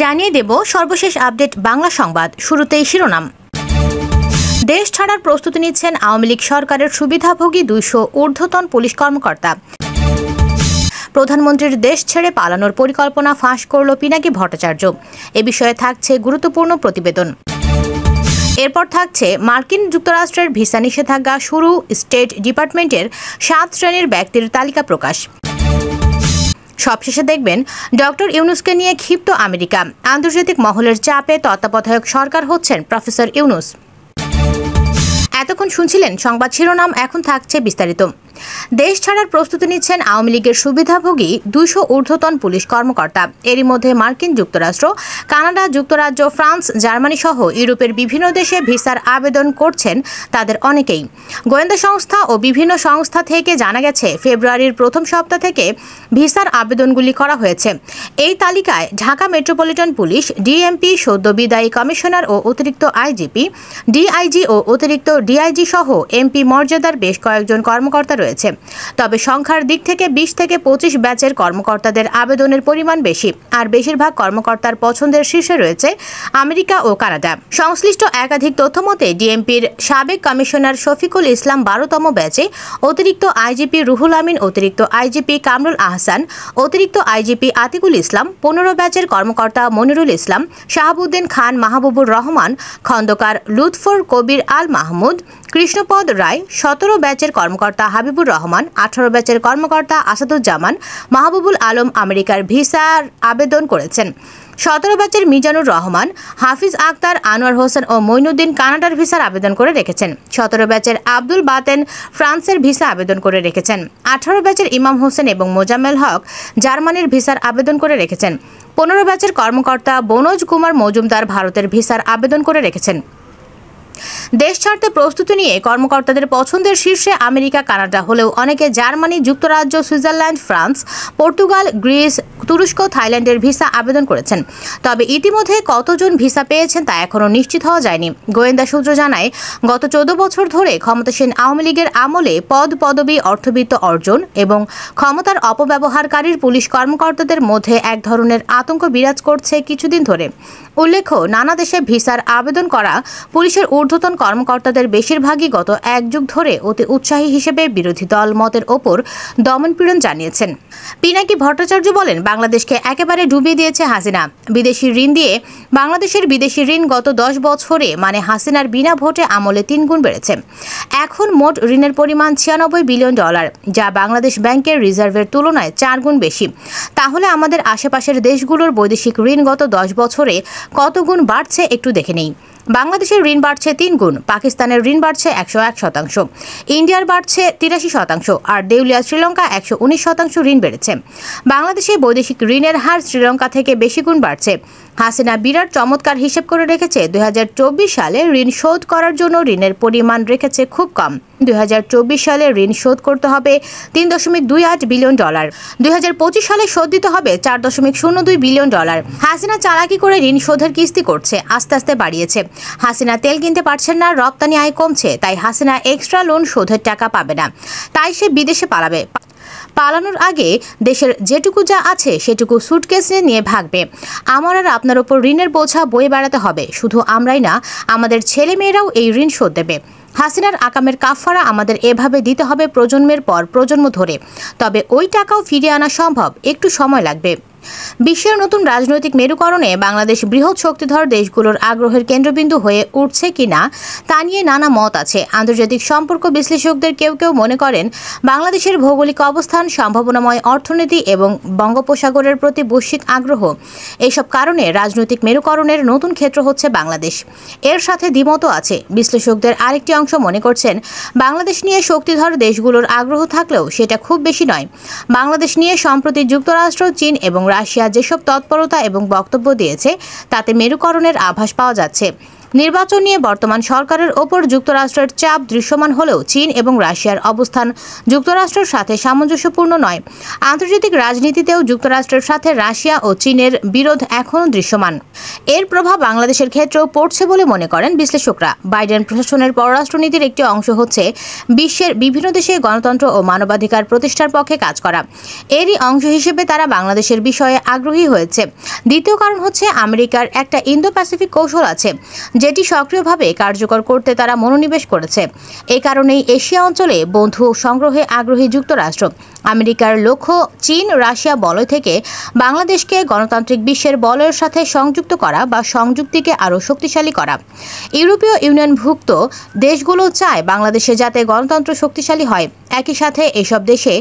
জানিয়ে দেব সর্বশেষ আপডেট বাংলা সংবাদ। শুরুতেই শিরোনাম। দেশ ছাড়ার প্রস্তুতি নিচ্ছেন আওয়ামী লীগ সরকারের সুবিধাভোগী 200 ঊর্ধ্বতন পুলিশ কর্মকর্তা। প্রধানমন্ত্রীর দেশ ছেড়ে পালানোর পরিকল্পনা ফাঁস করল পিনাকি ভট্টাচার্য। এ বিষয়ে থাকছে গুরুত্বপূর্ণ প্রতিবেদন। এরপর থাকছে মার্কিন যুক্তরাষ্ট্রের ভিসা নিষেধাজ্ঞা শুরু, স্টেট ডিপার্টমেন্টের 7 শ্রেণীর ব্যক্তির তালিকা প্রকাশ। সবশেষে দেখবেন ডক্টর ইউনূসকে নিয়ে ক্ষিপ্ত আমেরিকা, আন্তর্জাতিক মহলের চাপে তত্ত্বাবধায়ক সরকার হচ্ছেন প্রফেসর ইউনূস। এতক্ষণ শুনছিলেন সংবাদ শিরোনাম, এখন থাকছে বিস্তারিত। দেশ ছাড়ার প্রস্তুতি নিচ্ছেন আওয়ামী লীগের সুবিধাভোগী 200 ঊর্ধ্বতন পুলিশ কর্মকর্তা। এরই মধ্যে মার্কিন যুক্তরাষ্ট্র, কানাডা, যুক্তরাজ্য, ফ্রান্স, জার্মানি সহ ইউরোপের বিভিন্ন দেশে ভিসার আবেদন করছেন তাদের অনেকেই। গোয়েন্দা সংস্থা ও বিভিন্ন সংস্থা থেকে জানা গেছে, ফেব্রুয়ারির প্রথম সপ্তাহ থেকে ভিসার আবেদনগুলি করা হয়েছে। এই তালিকায় ঢাকা মেট্রোপলিটন পুলিশ, ডিএমপি, সদ্য বিদায়ী কমিশনার ও অতিরিক্ত আইজিপি, ডিআইজি ও অতিরিক্ত ডিআইজি সহ এমপি মর্যাদার বেশ কয়েকজন কর্মকর্তা রয়েছে। তবে সংখ্যার দিক থেকে 20 থেকে 25 ব্যাচের কর্মকর্তাদের আবেদনের পরিমাণ বেশি, আর বেশিরভাগ কর্মকর্তার পছন্দের শীর্ষে রয়েছে আমেরিকা ও কানাডা। সংশ্লিষ্ট একাধিক তথ্যমতে ডিএমপির সাবেক কমিশনার শফিকুল ইসলাম 12তম ব্যাচে, অতিরিক্ত আইজিপি রুহুল আমিন, অতিরিক্ত আইজিপি কামরুল আহসান, অতিরিক্ত আইজিপি আতিকুল ইসলাম, 15 ব্যাচের কর্মকর্তা মনিরুল ইসলাম, শাহাবুদ্দিন খান, মাহবুবুর রহমান, খন্দকার লুৎফর কবির আল মাহমুদ, কৃষ্ণপদ রায়, 17 ব্যাচের কর্মকর্তা হাবিবুর রহমান, 18 ব্যাচের কর্মকর্তা আসাদুজ্জামান মাহবুবুল আলম আমেরিকার ভিসার আবেদন করেছেন। 17 ব্যাচের মিজানুর রহমান, হাফিজ আক্তার, আনোয়ার হোসেন ও মইনুদ্দিন কানাডার ভিসার আবেদন করে রেখেছেন। 17 ব্যাচের আব্দুল বাতেন ফ্রান্সের ভিসা আবেদন করে রেখেছেন। 18 ব্যাচের ইমাম হোসেন এবং মোজাম্মেল হক জার্মানির ভিসার আবেদন করে রেখেছেন। 15 ব্যাচের কর্মকর্তা বনোজ কুমার মজুমদার ভারতের ভিসার আবেদন করে রেখেছেন। দেশ ছাড়তে প্রস্তুতি নিয়ে কর্মকর্তাদের পছন্দের শীর্ষে আমেরিকা, কানাডা হলেও অনেকে জার্মানি, যুক্তরাজ্য, সুইজারল্যান্ড, ফ্রান্স, পর্তুগাল, গ্রিস, তুরস্ক, থাইল্যান্ডের ভিসা আবেদন করেছেন। তবে ইতিমধ্যে কতজন ভিসা পেয়েছেন তা এখনও নিশ্চিত হওয়া যায়নি। গোয়েন্দা সূত্র জানায়, গত 14 বছর ধরে ক্ষমতাসীন আওয়ামী লীগের আমলে পদ, পদবি, অর্থবিত্ত অর্জন এবং ক্ষমতার অপব্যবহারকারীর পুলিশ কর্মকর্তাদের মধ্যে এক ধরনের আতঙ্ক বিরাজ করছে কিছুদিন ধরে। উল্লেখ্য, নানা দেশে ভিসার আবেদন করা পুলিশের ঊর্ধ্বতন কর্মকর্তাদের বেশিরভাগই গত 1 যুগ ধরে অতি উৎসাহী হিসেবে বিরোধী দল মতের ওপর দমনপীড়ন জানিয়েছেন। পিনাকি ভট্টাচার্য বলেন, বাংলাদেশকে একেবারে ডুবিয়ে দিয়েছে হাসিনা। বিদেশি ঋণ দিয়ে বাংলাদেশের বিদেশি ঋণ গত 10 বছরে মানে হাসিনার বিনা ভোটে আমলে 3 গুণ বেড়েছে। এখন মোট ঋণের পরিমাণ $96 বিলিয়ন, যা বাংলাদেশ ব্যাংকের রিজার্ভের তুলনায় 4 গুণ বেশি। তাহলে আমাদের আশেপাশের দেশগুলোর বৈদেশিক ঋণ গত 10 বছরে কত গুণ বাড়ছে একটু দেখে নেই। বাংলাদেশের ঋণ বাড়ছে 3 গুণ, পাকিস্তানের ঋণ বাড়ছে 101%, ইন্ডিয়ার বাড়ছে 83%, আর দেউলিয়া শ্রীলঙ্কা 119% ঋণ বেড়েছে। বাংলাদেশে বৈদেশিক ঋণের হার শ্রীলঙ্কা থেকে বেশি গুণ বাড়ছে। হাসিনা বিরাট চমৎকার হিসেব করে রেখেছে, 2024 সালে ঋণ শোধ করার জন্য ঋণের পরিমাণ রেখেছে খুব কম। 2024 সালে ঋণ শোধ করতে হবে $3.28 বিলিয়ন, 2025 সালে শোধ দিতে হবে $4.02 বিলিয়ন। হাসিনা চালাকি করে ঋণ শোধের কিস্তি করছে, আস্তে আস্তে বাড়িয়েছে। হাসিনা তেল কিনতে পারছেন না, রপ্তানি আয় কমছে, তাই হাসিনা এক্সট্রা লোন শোধের টাকা পাবে না, তাই সে বিদেশে পালাবে। পালানোর আগে দেশের যেটুকু যা আছে সেটুকু সুটকেসে নিয়ে ভাগবে। আমার আর আপনার ওপর ঋণের বোঝা বয়ে বেড়াতে হবে। শুধু আমরাই না, আমাদের ছেলে মেয়েরাও এই ঋণ শোধ দেবে। হাসিনার আকামের কাফারা আমাদের এভাবে দিতে হবে প্রজন্মের পর প্রজন্ম ধরে। তবে ওই টাকাও ফিরিয়ে আনা সম্ভব, একটু সময় লাগবে। বিশ্বের নতুন রাজনৈতিক মেরুকরণে বাংলাদেশ বৃহৎ শক্তিধর দেশগুলোর আগ্রহের কেন্দ্রবিন্দু হয়ে উঠছে কিনা তা নিয়ে নানা মত আছে। আন্তর্জাতিক সম্পর্ক বিশ্লেষকদের কেউ কেউ মনে করেন, বাংলাদেশের ভৌগোলিক অবস্থান, সম্ভাবনাময় অর্থনীতি এবং বঙ্গোপসাগরের প্রতি বৈশ্বিক আগ্রহ, এইসব কারণে রাজনৈতিক মেরুকরণের নতুন ক্ষেত্র হচ্ছে বাংলাদেশ। এর সাথে দ্বিমতও আছে। বিশ্লেষকদের আরেকটি অংশ মনে করছেন, বাংলাদেশ নিয়ে শক্তিধর দেশগুলোর আগ্রহ থাকলেও সেটা খুব বেশি নয়। বাংলাদেশ নিয়ে সম্প্রতি যুক্তরাষ্ট্র, চীন এবং রাশিয়া যেসব তৎপরতা এবং বক্তব্য দিয়েছে, তাতে মেরুকরণের আভাস পাওয়া যাচ্ছে। নির্বাচন নিয়ে বর্তমান সরকারের ওপর যুক্তরাষ্ট্রের চাপ দৃশ্যমান হলেও চীন এবং রাশিয়ার অবস্থান যুক্তরাষ্ট্রের সাথে সামঞ্জস্যপূর্ণ নয়। আন্তর্জাতিক রাজনীতিতেও যুক্তরাষ্ট্রের সাথে রাশিয়া ও চীনের বিরোধ এখনও দৃশ্যমান। এর প্রভাব বাংলাদেশের ক্ষেত্রেও পড়ছে বলে মনে করেন বিশ্লেষকরা। বাইডেন প্রশাসনের পররাষ্ট্রনীতির একটি অংশ হচ্ছে বিশ্বের বিভিন্ন দেশে গণতন্ত্র ও মানবাধিকার প্রতিষ্ঠার পক্ষে কাজ করা। এরই অংশ হিসেবে তারা বাংলাদেশের বিষয়ে আগ্রহী হয়েছে। দ্বিতীয় কারণ হচ্ছে আমেরিকার একটা ইন্দো প্যাসিফিক কৌশল আছে, যেটি সক্রিয়ভাবে কার্যকর করতে তারা মনোনিবেশ করেছে। এই কারণেই এশিয়া অঞ্চলে বন্ধু সংগ্রহে আগ্রহী যুক্তরাষ্ট্র। আমেরিকার লক্ষ্য চীন রাশিয়া বলয় থেকে বাংলাদেশকে গণতান্ত্রিক বিশ্বের বলয়ের সাথে সংযুক্ত করা বা সংযুক্তিকে আরও শক্তিশালী করা। ইউরোপীয় ইউনিয়নভুক্ত দেশগুলো চায় বাংলাদেশে যাতে গণতন্ত্র শক্তিশালী হয়। একই সাথে এসব দেশে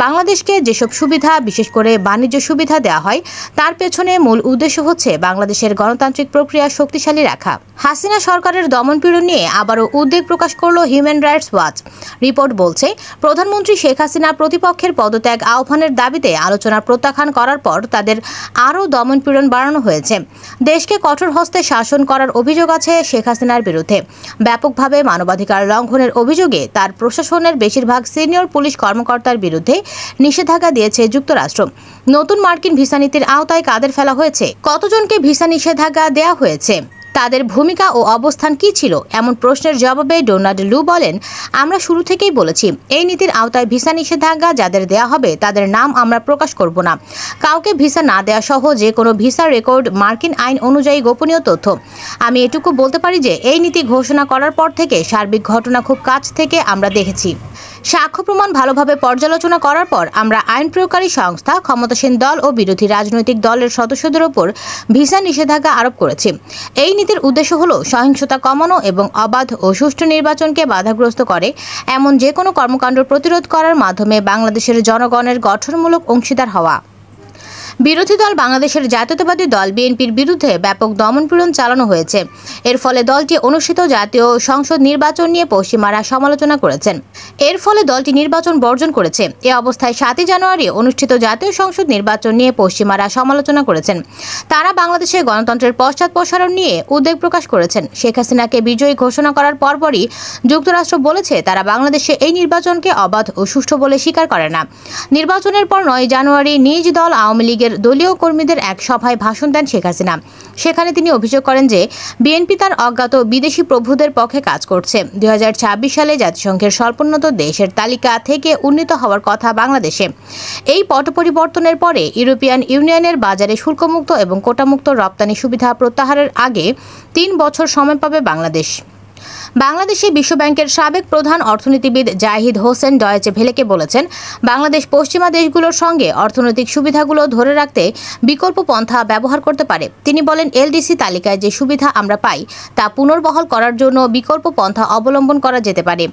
বাংলাদেশকে যেসব সুবিধা, বিশেষ করে বাণিজ্য সুবিধা দেওয়া হয়, তার পেছনে মূল উদ্দেশ্য হচ্ছে বাংলাদেশের গণতান্ত্রিক প্রক্রিয়া শক্তিশালী রাখা। হাসিনা সরকারের দমনপীড়ন নিয়ে আবারও উদ্বেগ প্রকাশ করল হিউম্যান রাইটস ওয়াচ। রিপোর্ট বলছে, প্রধানমন্ত্রী শেখ হাসিনা প্রতিপক্ষের পদত্যাগ আহ্বানের দাবিতে আলোচনা প্রত্যাখ্যান করার পর তাদের আরও দমনপীড়ন বাড়ানো হয়েছে। দেশকে কঠোর হস্তে শাসন করার অভিযোগ আছে শেখ হাসিনার বিরুদ্ধে। ব্যাপকভাবে মানবাধিকার লঙ্ঘনের অভিযোগে তার প্রশাসনের বেশিরভাগ সিনিয়র পুলিশ কর্মকর্তার বিরুদ্ধে নিষেধাজ্ঞা দিয়েছে যুক্তরাষ্ট্র। নতুন মার্কিন ভিসা নীতির আওতায় কাদের ফেলা হয়েছে, কতজনকে ভিসা নিষেধাজ্ঞা দেওয়া হয়েছে, তাদের ভূমিকা ও অবস্থান কী ছিল, এমন প্রশ্নের জবাবে ডোনাল্ড লু বলেন, আমরা শুরু থেকেই বলেছি, এই নীতির আওতায় ভিসা নিষেধাজ্ঞা যাদের দেয়া হবে তাদের নাম আমরা প্রকাশ করব না। কাউকে ভিসা না দেওয়া সহ যে কোনো ভিসা রেকর্ড মার্কিন আইন অনুযায়ী গোপনীয় তথ্য। আমি এটুকু বলতে পারি যে এই নীতি ঘোষণা করার পর থেকে সার্বিক ঘটনা খুব কাছ থেকে আমরা দেখেছি। সাক্ষ্য প্রমাণ ভালোভাবে পর্যালোচনা করার পর আমরা আইন প্রয়োগকারী সংস্থা, ক্ষমতাসীন দল ও বিরোধী রাজনৈতিক দলের সদস্যদের ওপর ভিসা নিষেধাজ্ঞা আরোপ করেছি। এই নীতির উদ্দেশ্য হল সহিংসতা কমানো এবং অবাধ ও সুষ্ঠু নির্বাচনকে বাধাগ্রস্ত করে এমন যে কোনো কর্মকাণ্ড প্রতিরোধ করার মাধ্যমে বাংলাদেশের জনগণের গঠনমূলক অংশীদার হওয়া। বিরোধী দল বাংলাদেশের জাতীয়তাবাদী দল বিএনপির বিরুদ্ধে ব্যাপক দমনপীড়ন চালানো হয়েছে। এর ফলে দলটি অনুষ্ঠিত জাতীয় সংসদ নির্বাচন নিয়ে পশ্চিমারা সমালোচনা করেছেন। এর ফলে দলটি নির্বাচন বর্জন করেছে। এ অবস্থায় 7 জানুয়ারি অনুষ্ঠিত জাতীয় সংসদ নির্বাচন নিয়ে পশ্চিমারা সমালোচনা করেছেন। তারা বাংলাদেশের গণতন্ত্রের পশ্চাৎপসারণ নিয়ে উদ্বেগ প্রকাশ করেছেন। শেখ হাসিনাকে বিজয়ী ঘোষণা করার পরপরই যুক্তরাষ্ট্র বলেছে তারা বাংলাদেশে এই নির্বাচনকে অবাধ ও সুষ্ঠু বলে স্বীকার করে না। নির্বাচনের পর 9 জানুয়ারি নিজ দল আওয়ামী লীগের দলীয় কর্মীদের এক সভায় ভাষণ দেন শেখ হাসিনা। সেখানে তিনি অভিযোগ করেন যে বিএনপি তার অজ্ঞাত বিদেশি প্রভুদের পক্ষে কাজ করছে। 2026 সালে জাতিসংঘের স্বল্পোন্নত দেশের তালিকা থেকে উন্নীত হওয়ার কথা বাংলাদেশে। এই পট পরিবর্তনের পরে ইউরোপিয়ান ইউনিয়নের বাজারে শুল্কমুক্ত এবং কোটামুক্ত রপ্তানি সুবিধা প্রত্যাহারের আগে 3 বছর সময় পাবে বাংলাদেশ। বাংলাদেশে বিশ্বব্যাংকের সাবেক প্রধান অর্থনীতিবিদ জাহিদ হোসেন ডয়েচে ভেলেকে বলেছেন, বাংলাদেশ পশ্চিমা দেশগুলোর সঙ্গে অর্থনৈতিক সুবিধাগুলো ধরে রাখতে বিকল্প পন্থা ব্যবহার করতে পারে। তিনি বলেন, এলডিসি তালিকায় যে সুবিধা আমরা পাই তা পুনর্বহাল করার জন্য বিকল্প পন্থা অবলম্বন করা যেতে পারে।